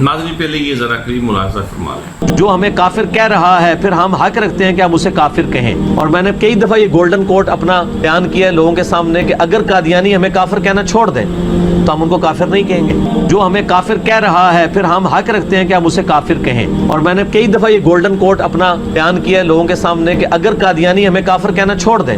नाज़रीन पहले ये ज़रा करीब मुलाज़ा फरमा लें। जो हमें काफिर कह रहा है फिर हम हक रखते हैं कि हम उसे काफिर कहें। और मैंने कई दफ़ा ये गोल्डन कोट अपना बयान किया है लोगों के सामने कि अगर कादियानी हमें काफिर कहना छोड़ दें तो हम उनको काफिर नहीं कहेंगे। जो हमें काफिर कह रहा है फिर हम हक रखते हैं कि हम उसे काफिर कहें। और मैंने कई दफ़ा ये गोल्डन कोट अपना बयान किया है लोगों के सामने कि अगर कादियानी हमें काफिर कहना छोड़ दें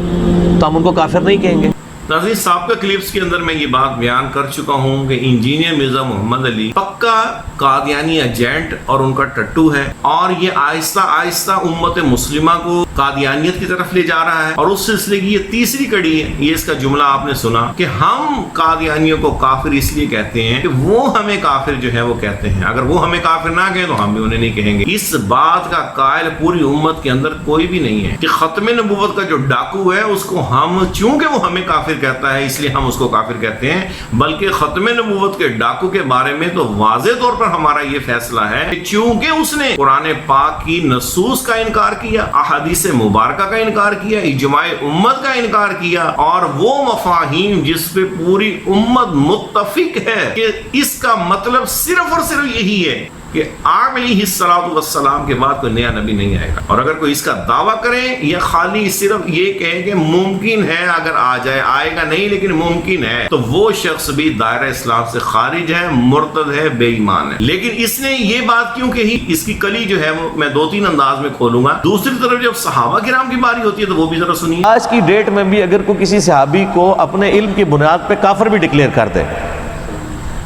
तो हम उनको काफिर नहीं कहेंगे। नाज़रीन साबिक़ा क्लिप्स के अंदर मैं ये बात बयान कर चुका हूँ कि इंजीनियर मिर्ज़ा मोहम्मद अली पक्का कादियानी एजेंट और उनका टट्टू है, और ये आहिस्ता आहिस्ता उम्मत मुस्लिमा को कादियानियत की तरफ ले जा रहा है। और उस सिलसिले की ये तीसरी कड़ी है। ये इसका जुमला आपने सुना कि हम कादियानियों को काफिर इसलिए कहते हैं कि वो हमें काफिर जो है वो कहते हैं, अगर वो हमें काफिर ना कहें तो हम भी उन्हें नहीं कहेंगे। इस बात का कायल पूरी उम्मत के अंदर कोई भी नहीं है कि खत्म नबूवत का जो डाकू है उसको हम, चूंकि वो हमें काफिर कहता है इसलिए हम उसको काफिर कहते हैं, बल्कि खत्म नबूवत के डाकू के बारे में तो वाज़े तौर पर हमारा ये फैसला है कि चूंकि उसने कुरान पाक की नसूस का इनकार किया, अहादीस मुबारका का इनकार किया, इजमाए उम्मत का इनकार किया, और वो मफाहीम जिस पे पूरी उम्मत मुत्तफिक है कि इसका मतलब सिर्फ और सिर्फ यही है कि अलैहिस्सलाम के बाद कोई नया नबी नहीं आएगा। और अगर कोई इसका दावा करे या खाली सिर्फ ये कहे कि मुमकिन है अगर आ जाए, आएगा नहीं लेकिन मुमकिन है, तो वो शख्स भी दायरा इस्लाम से खारिज है, मुर्तद है, बेईमान है। लेकिन इसने ये बात क्यों कही, इसकी कली जो है वो मैं 2-3 अंदाज में खोलूंगा। दूसरी तरफ जब सहाबा किराम की बारी होती है तो वो भी जरा सुनिए। आज की डेट में भी अगर कोई किसी सहाबी को अपने इल्म की बुनियाद पे काफिर भी डिक्लेयर कर दे,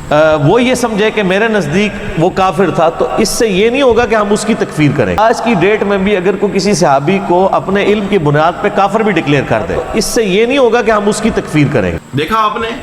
वो ये समझे कि मेरे नज़दीक वो काफिर था, तो इससे ये नहीं होगा कि हम उसकी तकफीर करें। आज की डेट में भी अगर कोई किसी सहाबी को अपने इल्म की बुनियाद पे काफिर भी डिक्लेयर कर दे, इससे ये नहीं होगा कि हम उसकी तकफीर करेंगे। देखा आपने,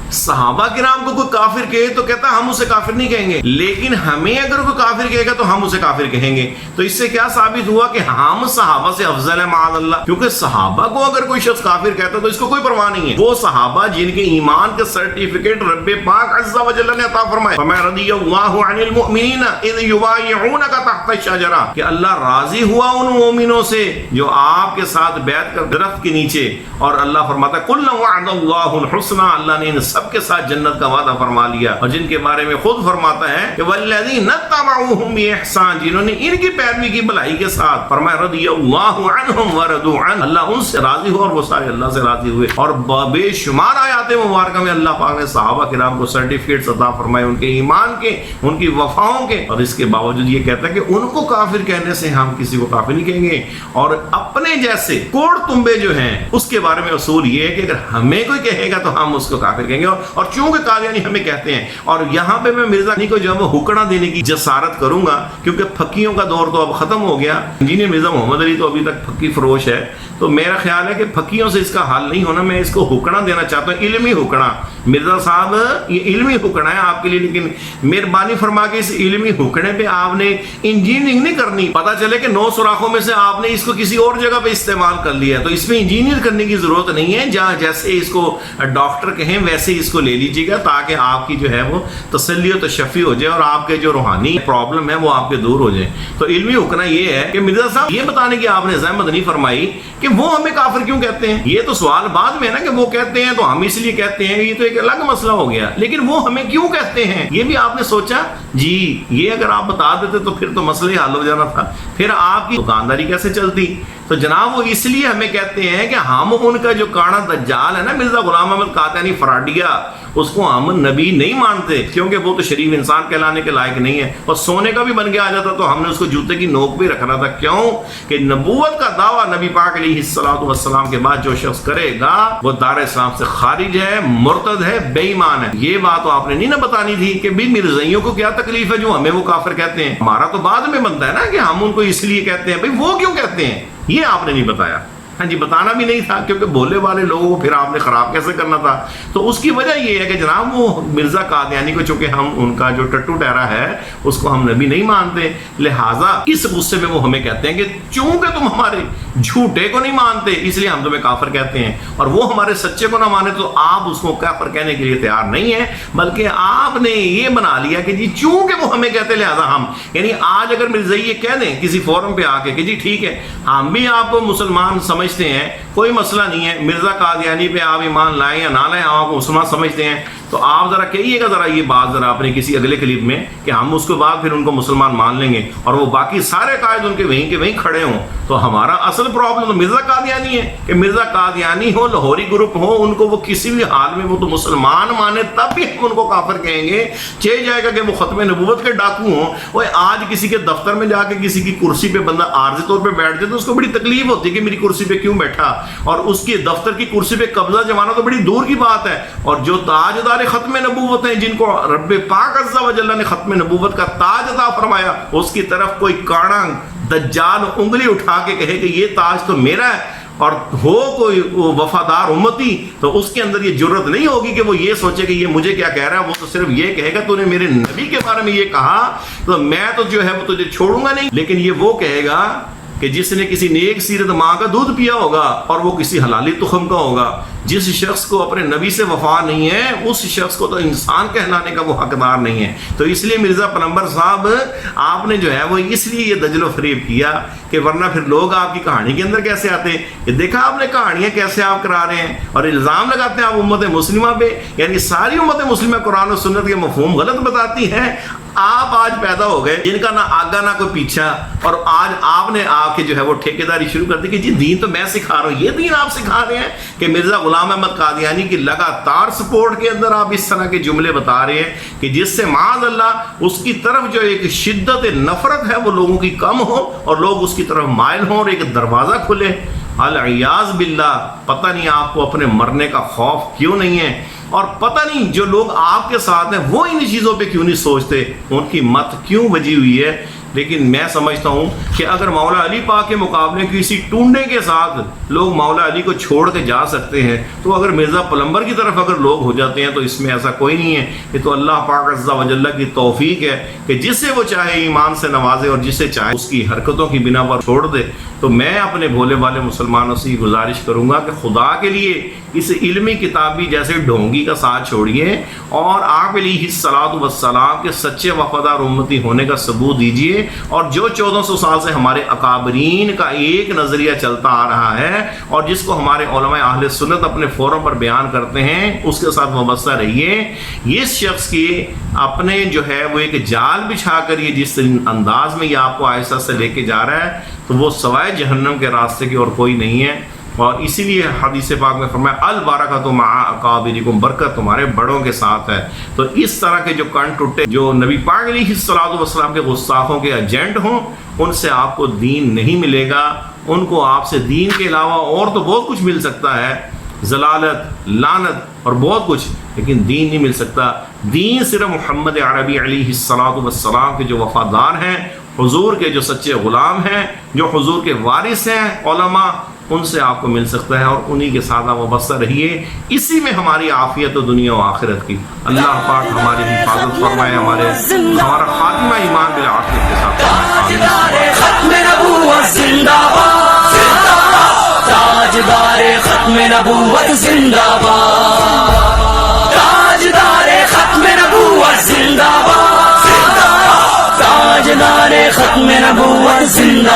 सहाबा किराम को कोई काफिर कहे तो कहता हम उसे काफिर नहीं कहेंगे, लेकिन हमें अगर कोई काफिर कहेगा तो हम उसे काफिर कहेंगे। तो इससे क्या साबित हुआ कि हम सहाबा से अफजल है माअल्लाह, क्योंकि सहाबा को अगर कोई शख्स काफिर कहता तो इसको कोई परवाह नहीं है। वो सहाबा जिनके ईमान के सर्टिफिकेट रब्बे पाक अज़्ज़ा व जल्ल ने अता फरमाए, फमा रदियल्लाहु अनिल मुमिनीना इज़ युबायिऊनका तहत अश-शजरा, कि अल्लाह राजी हुआ उन मोमिनों से जो आपके साथ बैठ कर दरख्त के नीचे, और अल्लाह फरमाता कुल्लु वअदल्लाहुल हुस्ना, अल्लाह ने सबके साथ जन्नत का वादा फरमा लिया। और जिनके बारे में खुद फरमाता है कि वल्लज़ीना तबअूहुम बिइहसान, जिन्होंने इनकी पैरवी की भलाई के साथ, फरमाया रदियल्लाहु अन्हुम व रदू अन, अल्लाह उनसे राजी हुआ और वो सारे अल्लाह से राजी हुए। और बेशुमार आयाते मुबारक में अल्लाह पाक ने सहाबा किराम को सर्टिफिकेट्स अता फरमाए उनके ईमान के, उनकी वफाओं के, और इसके बावजूद ये कहता है कि उनको काफिर कहने से हम किसी को काफिर नहीं कहेंगे। और अपने जैसे कोड़ तुम्बे जो हैं उसके बारे में उसूल ये है कि अगर हमें कोई कहेगा तो हम उसको काफिर कहेंगे। और चूंकि कादियानी हमें कहते हैं, और यहाँ पे मैं मिर्जा अली को जो है हुक्ना देने की जसारत करूंगा, क्योंकि फकीयों का दौर तो अब खत्म हो गया। इंजीनियर मिर्जा मोहम्मद अली तो अभी तक फकी फरोश है, तो मेरा ख्याल है कि फकीयों से इसका हल नहीं होना। मैं इसको हुक्ना देना चाहता हूँ, इल्मी हुक्ना। मिर्जा साहब ये इल्मी हुक्ना है आपके लिए, लेकिन मेहरबानी फरमा के इस इल्मी हुक्ने पे आपने इंजीनियरिंग नहीं करनी। पता चले कि 9 सुराखों में से आपने इसको किसी और जगह पे इस्तेमाल कर लिया, तो इसमें इंजीनियर करने की जरूरत नहीं है। जहाँ जैसे इसको डॉक्टर कहें वैसे इसको ले लीजिएगा, ताकि आपकी जो है वो तसल्ली और तशफ़ी हो जाए और आपके जो रूहानी प्रॉब्लम है वो आपके दूर हो जाए। तो इल्मी हुक्ना ये है कि मिर्जा साहब ये बताने की आपने ज़हमत नहीं फरमाई कि वो हमें काफिर क्यों कहते हैं। ये तो सवाल बाद में है ना कि वो कहते हैं तो हम इसलिए कहते हैं, ये तो एक अलग मसला हो गया। लेकिन वो हमें क्यों कहते हैं ये भी आपने सोचा? जी, ये अगर आप बता देते तो फिर तो मसले हल हो जाना था, फिर आपकी दुकानदारी कैसे चलती। तो जनाब वो इसलिए हमें कहते हैं कि हम उनका जो काना दज्जाल है ना, मिर्जा गुलाम अहमद कादियानी फराडिया, उसको हम नबी नहीं मानते, क्योंकि वो तो शरीफ इंसान कहलाने के लायक नहीं है। और सोने का भी बन के आ जाता तो हमने उसको जूते की नोक पे रखना था। क्यों कि नबूवत का दावा नबी पाक अलैहिस्सलातु वस्सलाम के बाद जो शख्स करेगा वो दार इस्लाम से खारिज है, मुर्तद है, बेईमान है। ये बात तो आपने नहीं ना बतानी थी कि भाई मिर्ज़ाइयों को क्या तकलीफ है जो हमें वो काफिर कहते हैं। हमारा तो बाद में बनता है ना कि हम उनको इसलिए कहते हैं, भाई वो क्यों कहते हैं, ये आपने नहीं बताया। हाँ जी, बताना भी नहीं था, क्योंकि बोले वाले लोगों को फिर आपने खराब कैसे करना था। तो उसकी वजह ये है कि जनाब वो मिर्जा कादियानी को, चूंकि हम उनका जो टट्टू टहरा है उसको हम नबी नहीं मानते, लिहाजा इस गुस्से में वो हमें कहते हैं कि चूंकि तुम हमारे झूठे को नहीं मानते इसलिए हम तुम्हें काफिर कहते हैं, और वो हमारे सच्चे को ना माने तो आप उसको काफिर कहने के लिए तैयार नहीं है, बल्कि आपने ये बना लिया कि जी चूंकि वो हमें कहते लिहाजा हम। यानी आज अगर मिर्जा ये कह दें किसी फोरम पे आके कि जी ठीक है हम भी आपको मुसलमान समझते हैं, कोई मसला नहीं है, मिर्जा कादियानी पे आप ईमान लाएं या ना लाएं, आप मुसलमान समझते हैं, تو آپ ذرا کہیے گا ذرا یہ بات ذرا اپنے کسی اگلے کلپ میں کہ ہم اس کے بعد پھر ان کو مسلمان مان لیں گے اور وہ باقی سارے قائد ان کے وہیں کھڑے ہوں. تو ہمارا اصل پرابلم تو مرزا قادیانی ہے کہ مرزا قادیانی ہو، لاہوری گروپ ہو، ان کو وہ کسی بھی حال میں وہ تو مسلمان مانے تب بھی ہم ان کو کافر کہیں گے. چہ جائے گا کہ وہ ختم نبوت کے ڈاکو ہوں. وہ آج کسی کے دفتر میں جا کے کسی کی کرسی پہ بندہ عارضی طور پہ بیٹھ جائے تو اس کو بڑی تکلیف ہوتی ہے کہ میری کرسی پہ کیوں بیٹھا، اور اس کے دفتر کی کرسی پہ قبضہ جمانا تو بڑی دور کی بات ہے. اور جو تاجدار ختم نبوت ہیں، جن کو رب پاک عز و جل نے ختم نبوت کا تاج عطا فرمایا، اس کی طرف کوئی کاڑا دجال انگلی اٹھا کے کہے کہ یہ تاج تو میرا ہے اور ہو کوئی وفادار امتی، تو اس کے اندر یہ جرت نہیں ہوگی کہ وہ یہ سوچے کہ یہ مجھے کیا کہہ رہا ہے. وہ تو صرف یہ کہے گا تو نے میرے نبی کے بارے میں یہ کہا تو میں تو جو ہے وہ تجھے چھوڑوں گا نہیں. لیکن یہ وہ کہے گا کہ جس نے کسی نیک سیرت ماں کا دودھ پیا ہوگا اور وہ کسی حلالی تخم کا ہوگا. جس شخص کو اپنے نبی سے وفا نہیں ہے اس شخص کو تو انسان کہلانے کا وہ حقدار نہیں ہے. تو اس لیے مرزا پیغمبر صاحب آپ نے جو ہے وہ اس لیے یہ دجل و فریب کیا کہ ورنہ پھر لوگ آپ کی کہانی کے اندر کیسے آتے ہیں. یہ دیکھا آپ نے کہانیاں کیسے آپ کرا رہے ہیں اور الزام لگاتے ہیں آپ امت مسلمہ پہ، یعنی ساری امت مسلمہ قرآن و سنت کے مفہوم غلط بتاتی ہیں. آپ آج پیدا ہو گئے جن کا نہ آگا نہ کوئی پیچھا، اور آج آپ نے آ کے جو ہے وہ ٹھیکیداری شروع کر دی کہ جی دین تو میں سکھا رہا ہوں. یہ دین آپ سکھا رہے ہیں کہ مرزا غلام احمد قادیانی کی لگاتار سپورٹ کے اندر آپ اس طرح کے جملے بتا رہے ہیں کہ جس سے معاذ اللہ اس کی طرف جو ایک شدت نفرت ہے وہ لوگوں کی کم ہو اور لوگ اس کی طرف مائل ہوں اور ایک دروازہ کھلے. العیاذ باللہ. پتہ نہیں آپ کو اپنے مرنے کا خوف کیوں نہیں ہے، اور پتہ نہیں جو لوگ آپ کے ساتھ ہیں وہ ان چیزوں پہ کیوں نہیں سوچتے، ان کی مت کیوں بجی ہوئی ہے. لیکن میں سمجھتا ہوں کہ اگر مولا علی پاک کے مقابلے کسی ٹونڈے کے ساتھ لوگ مولا علی کو چھوڑ کے جا سکتے ہیں تو اگر مرزا پلمبر کی طرف اگر لوگ ہو جاتے ہیں تو اس میں ایسا کوئی نہیں ہے. یہ تو اللہ پاک عز و جل کی توفیق ہے کہ جسے وہ چاہے ایمان سے نوازے اور جسے چاہے اس کی حرکتوں کی بنا پر چھوڑ دے. تو میں اپنے بھولے والے مسلمانوں سے یہ گزارش کروں گا کہ خدا کے لیے اس علمی کتابی جیسے ڈھونگی کا ساتھ چھوڑیے اور آپ علیہ الصلوۃ والسلام کے سچے وفادار امتی ہونے کا ثبوت دیجیے. اور جو 1400 سال سے ہمارے اکابرین کا ایک نظریہ چلتا آ رہا ہے اور جس کو ہمارے علماء اہل سنت اپنے فورم پر بیان کرتے ہیں اس کے ساتھ وابستہ رہیے. اس شخص کی اپنے جو ہے وہ ایک جال بچھا کر یہ جس انداز میں یہ آپ کو آہستہ سے لے کے جا رہا ہے تو وہ سوائے جہنم کے راستے کی اور کوئی نہیں ہے. اور اسی لیے حدیث پاک میں فرمایا البرکۃ مع اکابرکم، برکت تمہارے بڑوں کے ساتھ ہے. تو اس طرح کے جو کن ٹوٹے جو نبی پاک علیہ الصلوۃ والسلام کے گستاخوں کے ایجنٹ ہوں ان سے آپ کو دین نہیں ملے گا. ان کو آپ سے دین کے علاوہ اور تو بہت کچھ مل سکتا ہے، ضلالت، لعنت اور بہت کچھ، لیکن دین نہیں مل سکتا. دین صرف محمد عربی علیہ الصلوۃ والسلام کے جو وفادار ہیں، حضور کے جو سچے غلام ہیں، جو حضور کے وارث ہیں علماء، ان سے آپ کو مل سکتا ہے اور انہی کے ساتھ آپ وابستہ رہیے. اسی میں ہماری عافیت و دنیا و آخرت کی. اللہ پاک ہماری حفاظت فرمائے، ہمارا خاتمہ ایمان بالعافیت کے ساتھ. ختم نبوت زندہ باد، تاجدار ختم نبوت زندہ باد، تاجدار ختم نبوت زندہ باد، تاجدار ختم نبوت زندہ